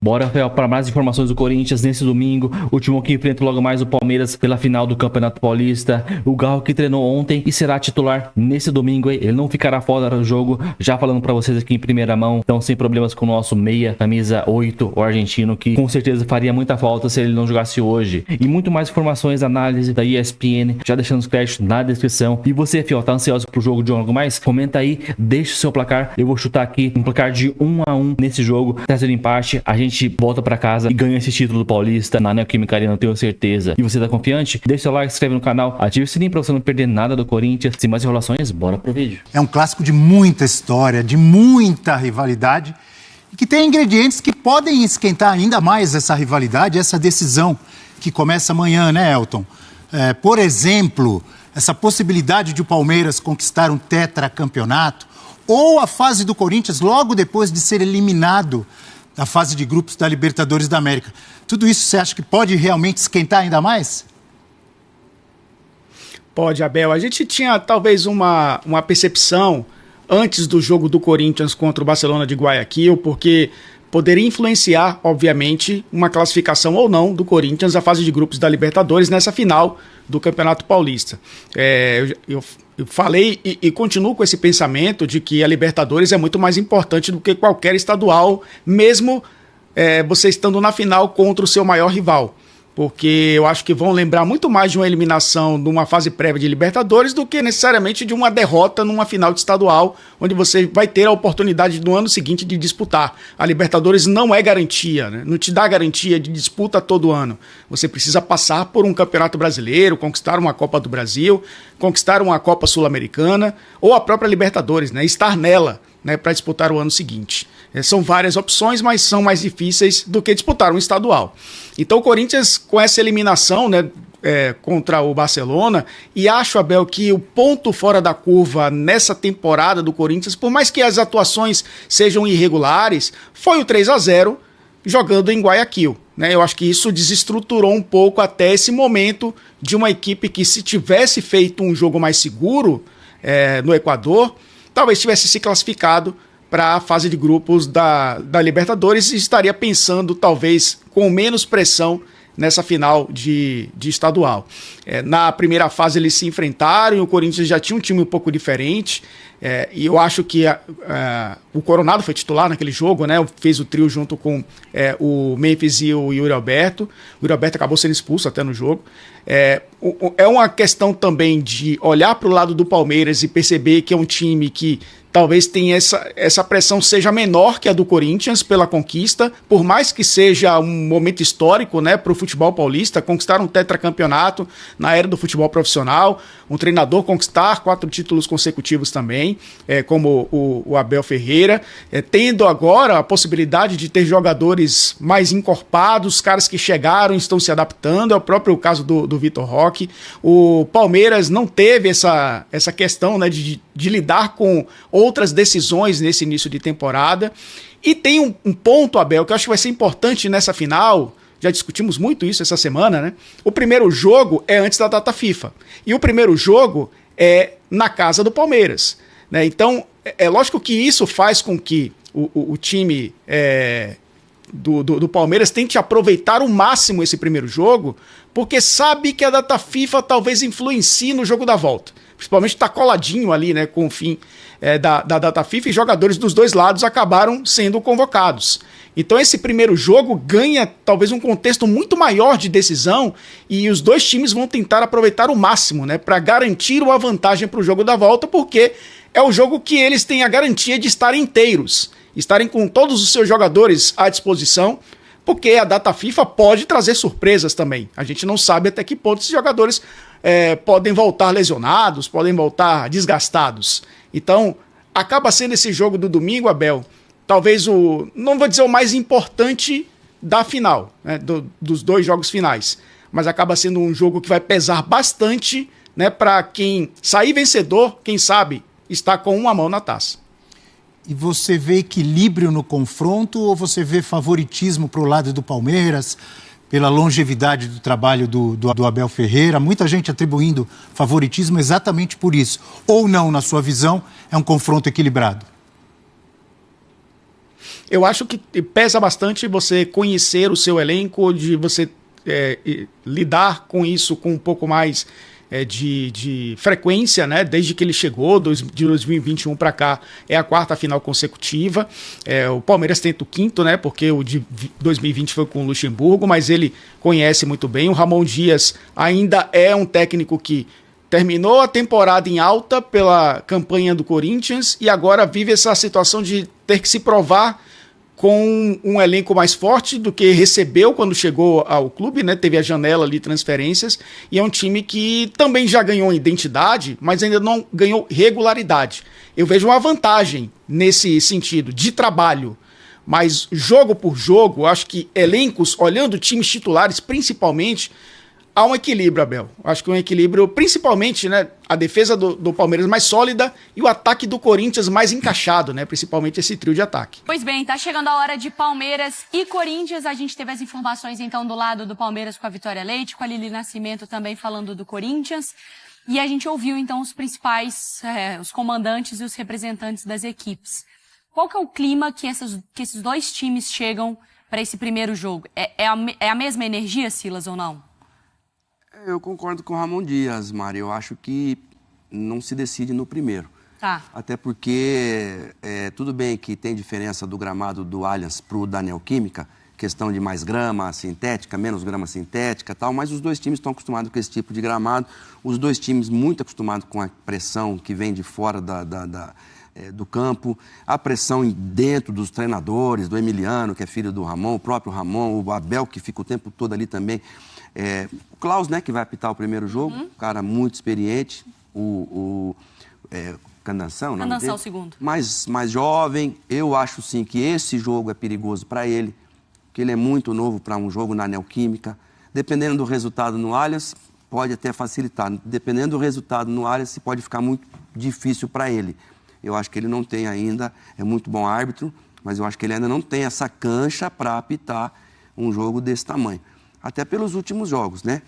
Bora, Rafael, para mais informações do Corinthians nesse domingo. O Timão que enfrenta logo mais o Palmeiras pela final do Campeonato Paulista. O Galo que treinou ontem e será titular nesse domingo, hein? Ele não ficará fora do jogo. Já falando para vocês aqui em primeira mão. Então, sem problemas com o nosso meia, camisa 8, o argentino, que com certeza faria muita falta se ele não jogasse hoje. E muito mais informações, análise da ESPN, já deixando os créditos na descrição. E você, fiel, tá ansioso pro jogo de algo mais? Comenta aí, deixa o seu placar. Eu vou chutar aqui um placar de 1-1 nesse jogo. Trazendo empate, a gente volta pra casa e ganha esse título do Paulista na Neoquímica Arena, eu tenho certeza. E você tá confiante? Deixa seu like, se inscreve no canal, ative o sininho pra você não perder nada do Corinthians. Sem mais enrolações, bora pro vídeo. É um clássico de muita história, de muita rivalidade e que tem ingredientes que podem esquentar ainda mais essa rivalidade, essa decisão que começa amanhã, né, Elton? Por exemplo, essa possibilidade de o Palmeiras conquistar um tetracampeonato ou a fase do Corinthians logo depois de ser eliminado da fase de grupos da Libertadores da América. Tudo isso você acha que pode realmente esquentar ainda mais? Pode, Abel. A gente tinha talvez uma percepção antes do jogo do Corinthians contra o Barcelona de Guayaquil, porque poderia influenciar, obviamente, uma classificação ou não do Corinthians à fase de grupos da Libertadores nessa final do Campeonato Paulista. Eu falei e continuo com esse pensamento de que a Libertadores é muito mais importante do que qualquer estadual, mesmo você estando na final contra o seu maior rival. Porque eu acho que vão lembrar muito mais de uma eliminação numa fase prévia de Libertadores do que necessariamente de uma derrota numa final de estadual, onde você vai ter a oportunidade no ano seguinte de disputar. A Libertadores não é garantia, né? Não te dá garantia de disputa todo ano. Você precisa passar por um Campeonato Brasileiro, conquistar uma Copa do Brasil, conquistar uma Copa Sul-Americana ou a própria Libertadores, né? Estar nela, né, para disputar o ano seguinte. São várias opções, mas são mais difíceis do que disputar um estadual. Então o Corinthians, com essa eliminação, né, contra o Barcelona, e acho, Abel, que o ponto fora da curva nessa temporada do Corinthians, por mais que as atuações sejam irregulares, foi o 3-0 jogando em Guayaquil, né? Eu acho que isso desestruturou um pouco até esse momento de uma equipe que, se tivesse feito um jogo mais seguro no Equador, talvez tivesse se classificado para a fase de grupos da Libertadores e estaria pensando, talvez, com menos pressão nessa final de estadual. Na primeira fase eles se enfrentaram e o Corinthians já tinha um time um pouco diferente, e eu acho que o Coronado foi titular naquele jogo, né? Fez o trio junto com o Memphis e o Yuri Alberto. O Yuri Alberto acabou sendo expulso até no jogo. É uma questão também de olhar para o lado do Palmeiras e perceber que é um time que talvez tenha essa pressão seja menor que a do Corinthians pela conquista, por mais que seja um momento histórico, né, para o futebol paulista, conquistar um tetracampeonato na era do futebol profissional, um treinador conquistar 4 títulos consecutivos também, como o Abel Ferreira, tendo agora a possibilidade de ter jogadores mais encorpados, caras que chegaram e estão se adaptando, é o próprio caso do Vitor Roque. O Palmeiras não teve essa questão, né, de lidar com outras decisões nesse início de temporada. E tem um ponto, Abel, que eu acho que vai ser importante nessa final. Já discutimos muito isso essa semana, né? O primeiro jogo é antes da data FIFA. E o primeiro jogo é na casa do Palmeiras, né? Então, é lógico que isso faz com que o time do Palmeiras tente aproveitar ao máximo esse primeiro jogo, porque sabe que a data FIFA talvez influencie no jogo da volta. Principalmente está coladinho ali, né, com o fim da data FIFA, e jogadores dos dois lados acabaram sendo convocados. Então esse primeiro jogo ganha talvez um contexto muito maior de decisão e os dois times vão tentar aproveitar o máximo, né, para garantir uma vantagem para o jogo da volta, porque é o jogo que eles têm a garantia de estarem inteiros, estarem com todos os seus jogadores à disposição, porque a data FIFA pode trazer surpresas também. A gente não sabe até que ponto esses jogadores podem voltar lesionados, podem voltar desgastados. Então, acaba sendo esse jogo do domingo, Abel, talvez não vou dizer o mais importante da final, né, dos dois jogos finais, mas acaba sendo um jogo que vai pesar bastante, né, para quem sair vencedor, quem sabe, está com uma mão na taça. E você vê equilíbrio no confronto ou você vê favoritismo para o lado do Palmeiras, pela longevidade do trabalho do Abel Ferreira? Muita gente atribuindo favoritismo exatamente por isso. Ou não, na sua visão, é um confronto equilibrado? Eu acho que pesa bastante você conhecer o seu elenco, de você lidar com isso com um pouco mais de frequência, né? Desde que ele chegou, de 2021 para cá, é a 4ª final consecutiva. O Palmeiras tenta o 5º, né? Porque o de 2020 foi com o Luxemburgo, mas ele conhece muito bem. O Ramon Dias ainda é um técnico que terminou a temporada em alta pela campanha do Corinthians e agora vive essa situação de ter que se provar com um elenco mais forte do que recebeu quando chegou ao clube, né? Teve a janela ali, transferências, e é um time que também já ganhou identidade, mas ainda não ganhou regularidade. Eu vejo uma vantagem nesse sentido, de trabalho, mas jogo por jogo, acho que elencos, olhando times titulares principalmente, há um equilíbrio, Abel. Acho que um equilíbrio, principalmente, né, a defesa do Palmeiras mais sólida e o ataque do Corinthians mais encaixado, né, principalmente esse trio de ataque. Pois bem, tá chegando a hora de Palmeiras e Corinthians. A gente teve as informações, então, do lado do Palmeiras com a Vitória Leite, com a Lili Nascimento também falando do Corinthians. E a gente ouviu, então, os principais, os comandantes e os representantes das equipes. Qual que é o clima que esses dois times chegam para esse primeiro jogo? É a mesma energia, Silas, ou não? Eu concordo com o Ramon Dias, Mari. Eu acho que não se decide no primeiro. Tá. Até porque, tudo bem que tem diferença do gramado do Allianz para o da Neoquímica, questão de mais grama sintética, menos grama sintética e tal, mas os dois times estão acostumados com esse tipo de gramado, os dois times muito acostumados com a pressão que vem de fora do campo, a pressão dentro dos treinadores, do Emiliano, que é filho do Ramon, o próprio Ramon, o Abel, que fica o tempo todo ali também. O Klaus, né, que vai apitar o primeiro jogo, um cara muito experiente, Candanção, não é? Candanção, o segundo. Mais jovem. Eu acho sim que esse jogo é perigoso para ele, que ele é muito novo para um jogo na Neoquímica. Dependendo do resultado no Allianz, pode até facilitar. Dependendo do resultado no Allianz, pode ficar muito difícil para ele. Eu acho que ele não tem ainda, é muito bom árbitro, mas eu acho que ele ainda não tem essa cancha para apitar um jogo desse tamanho. Até pelos últimos jogos, né?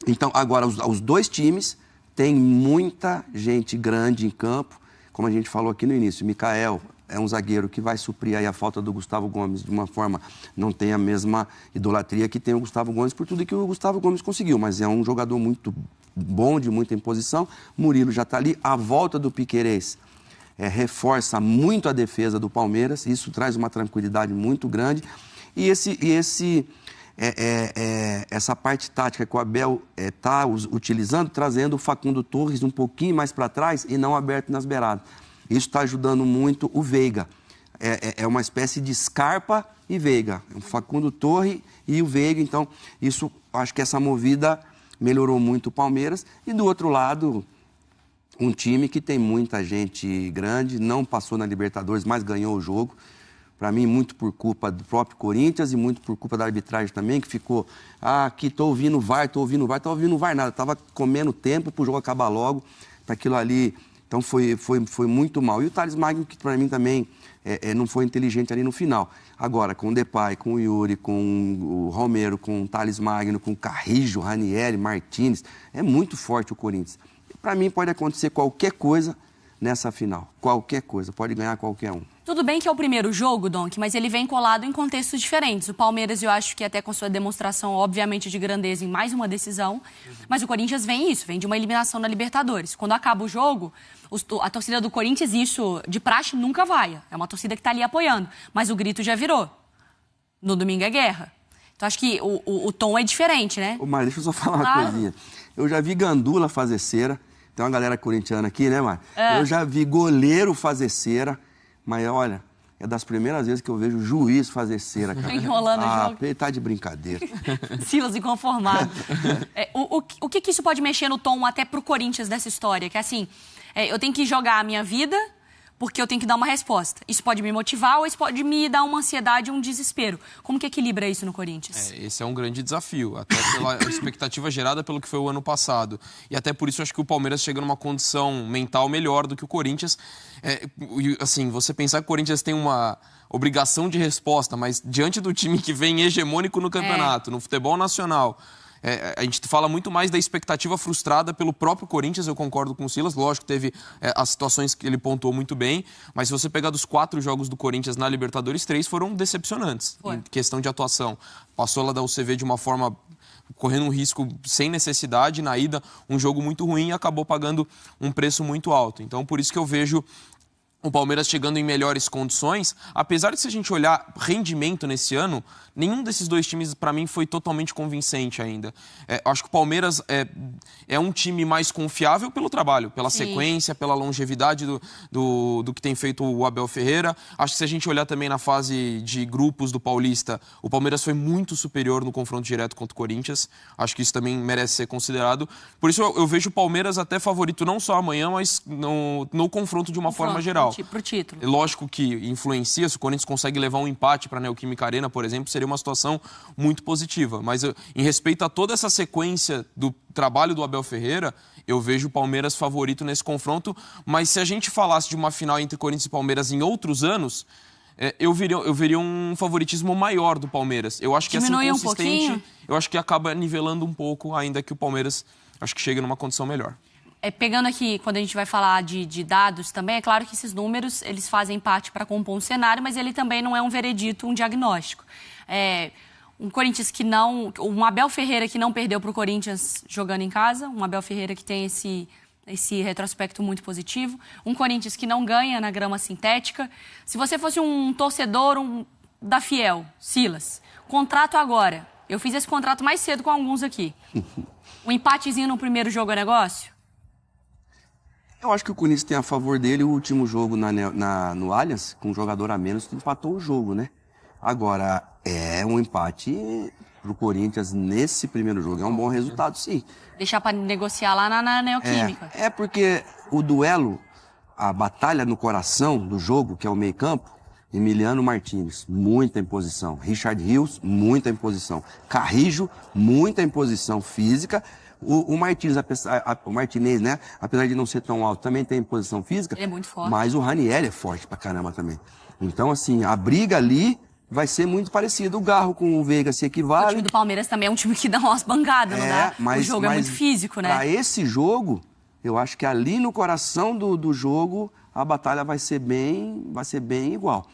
Então, agora, os dois times têm muita gente grande em campo, como a gente falou aqui no início. Mikael é um zagueiro que vai suprir aí a falta do Gustavo Gomes de uma forma, não tem a mesma idolatria que tem o Gustavo Gomes por tudo que o Gustavo Gomes conseguiu, mas é um jogador muito bom, de muita imposição. Murilo já está ali. A volta do Piquerez reforça muito a defesa do Palmeiras, isso traz uma tranquilidade muito grande. E essa parte tática que o Abel está utilizando, trazendo o Facundo Torres um pouquinho mais para trás e não aberto nas beiradas. Isso está ajudando muito o Veiga. É uma espécie de Scarpa e Veiga. O Facundo Torres e o Veiga. Então, isso, acho que essa movida melhorou muito o Palmeiras. E do outro lado, um time que tem muita gente grande, não passou na Libertadores, mas ganhou o jogo. Para mim, muito por culpa do próprio Corinthians e muito por culpa da arbitragem também, que ficou, aqui tô ouvindo o VAR, nada. Tava comendo tempo para o jogo acabar logo, para aquilo ali. Então, foi muito mal. E o Thales Magno, que para mim também não foi inteligente ali no final. Agora, com o Depay, com o Yuri, com o Romero, com o Thales Magno, com o Carrijo, Ranieri, Martínez, é muito forte o Corinthians. Para mim, pode acontecer qualquer coisa nessa final. Qualquer coisa. Pode ganhar qualquer um. Tudo bem que é o primeiro jogo, Donk, mas ele vem colado em contextos diferentes. O Palmeiras, eu acho que até com sua demonstração, obviamente, de grandeza em mais uma decisão, mas o Corinthians vem de uma eliminação na Libertadores. Quando acaba o jogo, a torcida do Corinthians, isso de praxe nunca vai. É uma torcida que está ali apoiando, mas o grito já virou. No domingo é guerra. Então acho que o tom é diferente, né? Ô, Mari, deixa eu só falar uma coisinha. Eu já vi Gandula fazer cera. Tem uma galera corintiana aqui, né, Mari? Eu já vi goleiro fazer cera. Mas, olha, é das primeiras vezes que eu vejo juiz fazer cera, cara. Enrolando o jogo. Ele tá de brincadeira. Silas inconformado. O que isso pode mexer no tom até pro Corinthians dessa história? Que assim, eu tenho que jogar a minha vida porque eu tenho que dar uma resposta. Isso pode me motivar ou isso pode me dar uma ansiedade, um desespero. Como que equilibra isso no Corinthians? Esse é um grande desafio, até pela expectativa gerada pelo que foi o ano passado. E até por isso eu acho que o Palmeiras chega numa condição mental melhor do que o Corinthians. Assim, você pensar que o Corinthians tem uma obrigação de resposta, mas diante do time que vem hegemônico no campeonato, no futebol nacional, A gente fala muito mais da expectativa frustrada pelo próprio Corinthians, eu concordo com o Silas. Lógico, teve as situações que ele pontuou muito bem, mas se você pegar dos 4 jogos do Corinthians na Libertadores, 3 foram decepcionantes em questão de atuação. Passou lá da UCV de uma forma correndo um risco sem necessidade, na ida um jogo muito ruim e acabou pagando um preço muito alto. Então, por isso que eu vejo o Palmeiras chegando em melhores condições, apesar de, se a gente olhar rendimento nesse ano, nenhum desses 2 times, para mim, foi totalmente convincente ainda. Acho que o Palmeiras é um time mais confiável pelo trabalho, pela sequência, pela longevidade do que tem feito o Abel Ferreira. Acho que se a gente olhar também na fase de grupos do Paulista, o Palmeiras foi muito superior no confronto direto contra o Corinthians. Acho que isso também merece ser considerado. Por isso eu vejo o Palmeiras até favorito não só amanhã, mas no confronto de uma forma geral. Pro título. Lógico que influencia, se o Corinthians consegue levar um empate para a Neoquímica Arena, por exemplo, seria uma situação muito positiva. Mas em respeito a toda essa sequência do trabalho do Abel Ferreira, eu vejo o Palmeiras favorito nesse confronto. Mas se a gente falasse de uma final entre Corinthians e Palmeiras em outros anos, eu veria um favoritismo maior do Palmeiras. Eu acho que Diminui essa inconsistente, um pouquinho? eu acho que acaba nivelando um pouco, ainda que o Palmeiras acho que chega numa condição melhor. Pegando aqui, quando a gente vai falar de dados também, é claro que esses números, eles fazem parte para compor um cenário, mas ele também não é um veredito, um diagnóstico. Um Corinthians que não... Um Abel Ferreira que não perdeu para o Corinthians jogando em casa, um Abel Ferreira que tem esse retrospecto muito positivo, um Corinthians que não ganha na grama sintética. Se você fosse um torcedor da Fiel, Silas, contrato agora. Eu fiz esse contrato mais cedo com alguns aqui. Um empatezinho no primeiro jogo é negócio? Eu acho que o Corinthians tem a favor dele o último jogo no Allianz, com um jogador a menos, empatou o jogo, né? Agora, um empate pro Corinthians nesse primeiro jogo. É um bom resultado, sim. Deixar para negociar lá na Neoquímica. Porque o duelo, a batalha no coração do jogo, que é o meio-campo, Emiliano Martínez, muita imposição. Richard Rios, muita imposição. Carrijo, muita imposição física. O Martinez, né? Apesar de não ser tão alto, também tem imposição física. Ele é muito forte. Mas o Ranieri é forte pra caramba também. Então, assim, a briga ali vai ser muito parecida. O Garro com o Veiga se equivale. O time do Palmeiras também é um time que dá umas bancadas, não dá? O jogo é muito físico, né? Pra esse jogo, eu acho que ali no coração do jogo, a batalha vai ser bem igual.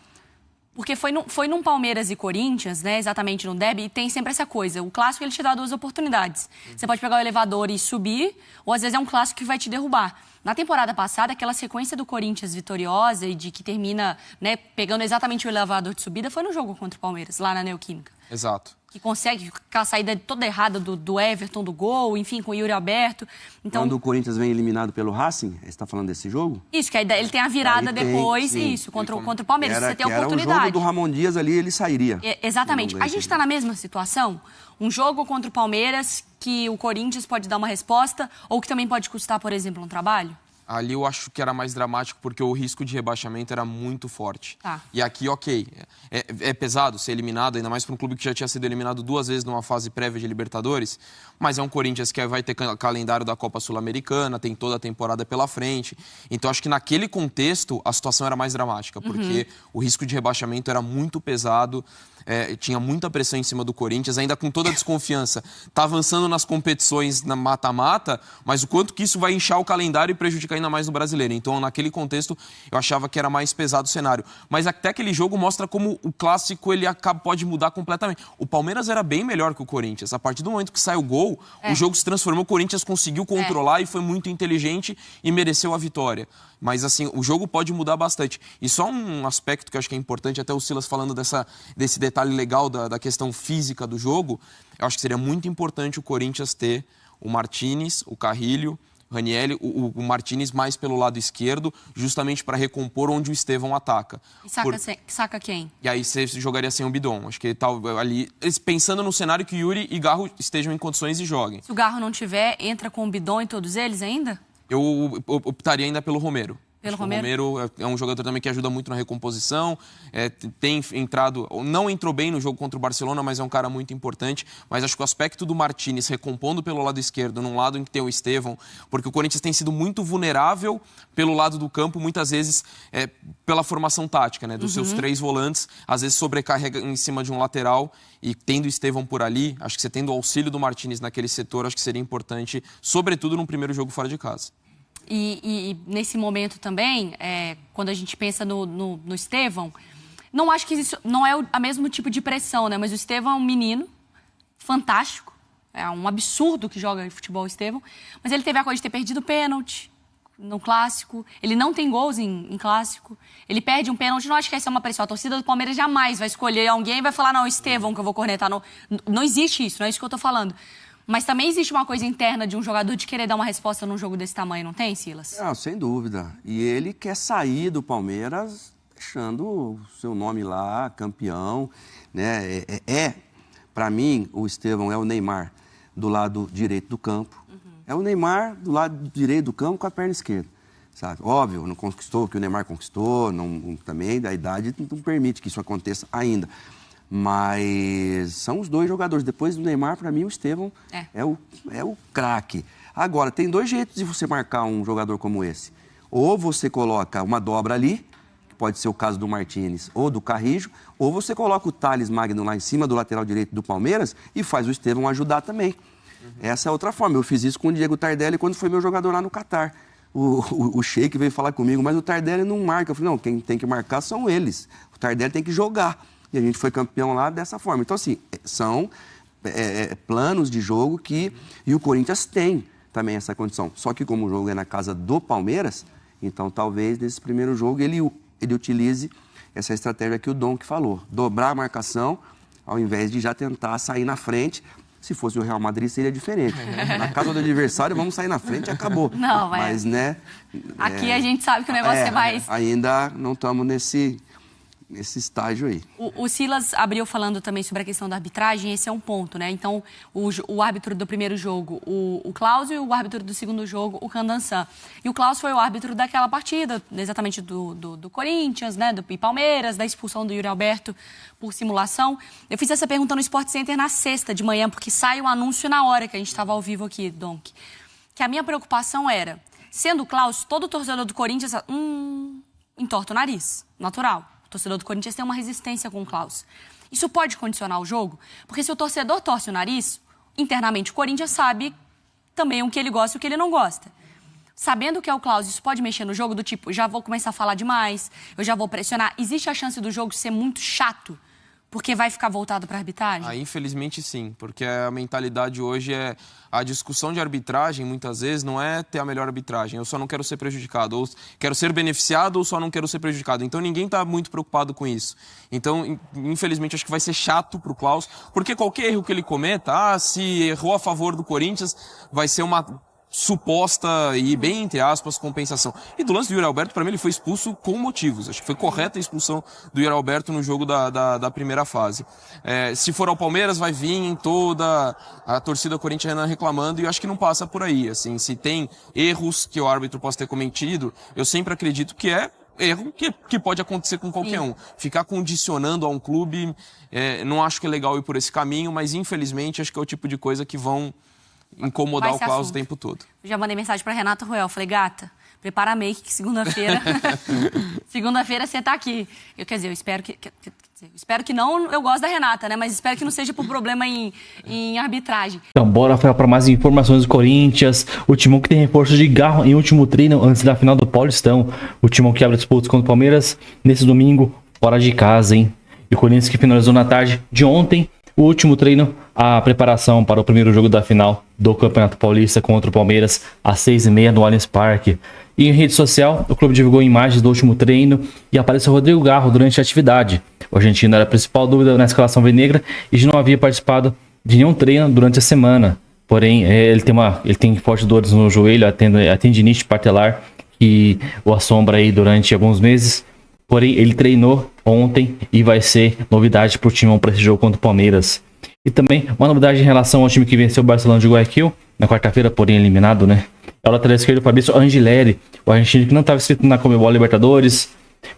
Porque foi num Palmeiras e Corinthians, né, exatamente no derby, e tem sempre essa coisa. O clássico, ele te dá 2 oportunidades. Você pode pegar o elevador e subir, ou às vezes é um clássico que vai te derrubar. Na temporada passada, aquela sequência do Corinthians vitoriosa e de que termina, né, pegando exatamente o elevador de subida, foi no jogo contra o Palmeiras, lá na Neoquímica. Exato. Que consegue aquela saída toda errada do Everton, do gol, enfim, com o Yuri Aberto. Então, quando o Corinthians vem eliminado pelo Racing, você está falando desse jogo? Isso, que aí ele tem a virada depois, contra o Palmeiras. Você tem a oportunidade. Era o jogo do Ramon Dias ali, ele sairia. Exatamente. A gente está na mesma situação? Um jogo contra o Palmeiras que o Corinthians pode dar uma resposta ou que também pode custar, por exemplo, um trabalho? Ali eu acho que era mais dramático porque o risco de rebaixamento era muito forte. Tá. E aqui, ok, é pesado ser eliminado, ainda mais para um clube que já tinha sido eliminado 2 vezes numa fase prévia de Libertadores, mas é um Corinthians que vai ter calendário da Copa Sul-Americana, tem toda a temporada pela frente. Então acho que naquele contexto a situação era mais dramática, porque o risco de rebaixamento era muito pesado. Tinha muita pressão em cima do Corinthians, ainda com toda a desconfiança. Está avançando nas competições na mata-mata, mas o quanto que isso vai inchar o calendário e prejudicar ainda mais no brasileiro. Então, naquele contexto, eu achava que era mais pesado o cenário. Mas até aquele jogo mostra como o clássico ele pode mudar completamente. O Palmeiras era bem melhor que o Corinthians. A partir do momento que sai o gol, o jogo se transformou, o Corinthians conseguiu controlar e foi muito inteligente e mereceu a vitória. Mas, assim, o jogo pode mudar bastante. E só um aspecto que eu acho que é importante, até o Silas falando desse detalhe legal da questão física do jogo, eu acho que seria muito importante o Corinthians ter o Martínez, o Carrilho, o Ranieri, o Martínez mais pelo lado esquerdo, justamente para recompor onde o Estevão ataca. E saca quem? E aí você jogaria sem o Bidon. Acho que ali, pensando no cenário que Yuri e Garro estejam em condições e joguem. Se o Garro não tiver, entra com o Bidon em todos eles ainda? Eu optaria ainda pelo Romero. Pelo Acho que o Romero? Romero é um jogador também que ajuda muito na recomposição, tem entrado, não entrou bem no jogo contra o Barcelona, mas é um cara muito importante. Mas acho que o aspecto do Martínez recompondo pelo lado esquerdo, num lado em que tem o Estevão, porque o Corinthians tem sido muito vulnerável pelo lado do campo, muitas vezes pela formação tática, né, dos seus 3 volantes, às vezes sobrecarrega em cima de um lateral, e tendo o Estevão por ali, acho que você tendo o auxílio do Martínez naquele setor, acho que seria importante, sobretudo num primeiro jogo fora de casa. E nesse momento também, quando a gente pensa no Estevão, não acho que isso não é o mesmo tipo de pressão, né? Mas o Estevão é um menino fantástico, é um absurdo que joga futebol o Estevão, mas ele teve a coisa de ter perdido pênalti no Clássico, ele não tem gols em Clássico, ele perde um pênalti, não acho que essa é uma pressão. A torcida do Palmeiras jamais vai escolher alguém e vai falar, não, Estevão que eu vou cornetar. Não existe isso, não é isso que eu tô falando. Mas também existe uma coisa interna de um jogador de querer dar uma resposta num jogo desse tamanho, não tem, Silas? Não, sem dúvida. E ele quer sair do Palmeiras deixando o seu nome lá, campeão, né? Para mim, o Estevão é o Neymar do lado direito do campo. É o Neymar do lado direito do campo com a perna esquerda, sabe? Óbvio, não conquistou o que o Neymar conquistou, também a idade não permite que isso aconteça ainda. Mas são os 2 jogadores. Depois do Neymar, para mim, o Estevão é o craque. Agora, tem 2 jeitos de você marcar um jogador como esse. Ou você coloca uma dobra ali, que pode ser o caso do Martínez ou do Carrijo, ou você coloca o Thales Magno lá em cima do lateral direito do Palmeiras e faz o Estevão ajudar também. Essa é outra forma. Eu fiz isso com o Diego Tardelli quando foi meu jogador lá no Catar. O Sheik veio falar comigo, mas o Tardelli não marca. Eu falei, não, quem tem que marcar são eles. O Tardelli tem que jogar. E a gente foi campeão lá dessa forma. Então, assim, são planos de jogo e o Corinthians tem também essa condição. Só que como o jogo é na casa do Palmeiras, então talvez nesse primeiro jogo ele utilize essa estratégia que o Donk falou. Dobrar a marcação, ao invés de já tentar sair na frente. Se fosse o Real Madrid, seria diferente. Na casa do adversário, vamos sair na frente e acabou. Não, mas, né... Aqui a gente sabe que o negócio é mais... Ainda não estamos nesse estágio aí. O Silas abriu falando também sobre a questão da arbitragem, esse é um ponto, né? Então, o árbitro do primeiro jogo, o Klaus, e o árbitro do segundo jogo, o Candançan. E o Klaus foi o árbitro daquela partida, exatamente do Corinthians, né? Do Palmeiras, da expulsão do Yuri Alberto por simulação. Eu fiz essa pergunta no Sport Center na sexta de manhã, porque sai o anúncio na hora que a gente estava ao vivo aqui, Donk. Que a minha preocupação era, sendo o Klaus, todo torcedor do Corinthians, entorta o nariz, natural. O torcedor do Corinthians tem uma resistência com o Klaus. Isso pode condicionar o jogo? Porque se o torcedor torce o nariz, internamente o Corinthians sabe também o que ele gosta e o que ele não gosta. Sabendo que é o Klaus, isso pode mexer no jogo do tipo, já vou começar a falar demais, eu já vou pressionar. Existe a chance do jogo ser muito chato, porque vai ficar voltado para a arbitragem? Infelizmente sim, porque a mentalidade hoje é... A discussão de arbitragem, muitas vezes, não é ter a melhor arbitragem. Eu só não quero ser prejudicado, ou quero ser beneficiado, ou só não quero ser prejudicado. Então ninguém está muito preocupado com isso. Então, infelizmente, acho que vai ser chato para o Klaus, porque qualquer erro que ele cometa, se errou a favor do Corinthians, vai ser uma... suposta e bem, entre aspas, compensação. E do lance do Yuri Alberto, para mim, ele foi expulso com motivos. Acho que foi correta a expulsão do Yuri Alberto no jogo da primeira fase. Se for ao Palmeiras, vai vir em toda a torcida corintiana reclamando, e eu acho que não passa por aí. Assim, se tem erros que o árbitro possa ter cometido, eu sempre acredito que é erro que pode acontecer com qualquer um. Ficar condicionando a um clube, não acho que é legal ir por esse caminho, mas infelizmente acho que é o tipo de coisa que vão incomodar o Klaus o tempo todo. Eu já mandei mensagem pra Renata Ruel. Falei, gata, prepara a make que segunda-feira... segunda-feira você tá aqui. Quer dizer, eu espero espero que não, eu gosto da Renata, né? Mas espero que não seja por problema em arbitragem. Então, bora para mais informações do Corinthians. O Timão que tem reforço de Garro em último treino antes da final do Paulistão. O Timão que abre disputas contra o Palmeiras nesse domingo, fora de casa, hein? E o Corinthians que finalizou na tarde de ontem o último treino, a preparação para o primeiro jogo da final do Campeonato Paulista contra o Palmeiras às 6h30 no Allianz Parque. E em rede social, o clube divulgou imagens do último treino e apareceu Rodrigo Garro durante a atividade. O argentino era a principal dúvida na escalação vinegra e já não havia participado de nenhum treino durante a semana. Porém, ele tem fortes dores no joelho, a tendinite patelar, que o assombra aí durante alguns meses. Porém, ele treinou ontem e vai ser novidade para o Timão para esse jogo contra o Palmeiras. E também uma novidade em relação ao time que venceu o Barcelona de Guayaquil na quarta-feira, porém eliminado, né? É o lateral esquerdo Fabrício Angileri, o argentino que não estava inscrito na Conmebol Libertadores,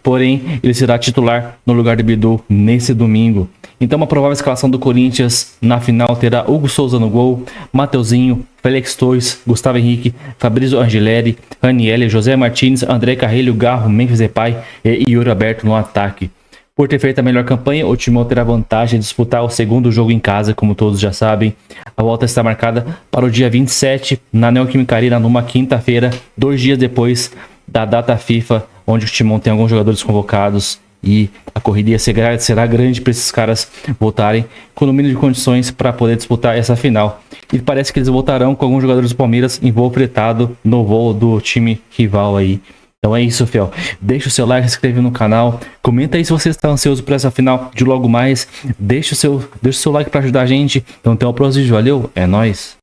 porém ele será titular no lugar de Bidu nesse domingo. Então uma provável escalação do Corinthians na final terá Hugo Souza no gol, Mateuzinho, Félix Torres, Gustavo Henrique, Fabrício Angileri, Ranieri, José Martins, André Carrilho, Garro, Memphis Depay e Yuri Alberto no ataque. Por ter feito a melhor campanha, o Timão terá vantagem de disputar o segundo jogo em casa, como todos já sabem. A volta está marcada para o dia 27, na Neoquímica Arena, numa quinta-feira, 2 dias depois da data FIFA, onde o Timão tem alguns jogadores convocados e a corrida será grande para esses caras voltarem com o mínimo de condições para poder disputar essa final. E parece que eles voltarão com alguns jogadores do Palmeiras em voo fretado no voo do time rival aí. Então é isso, fiel. Deixa o seu like, se inscreve no canal, comenta aí se você está ansioso por essa final de logo mais. Deixa o seu like para ajudar a gente. Então até o próximo vídeo, valeu, é nóis.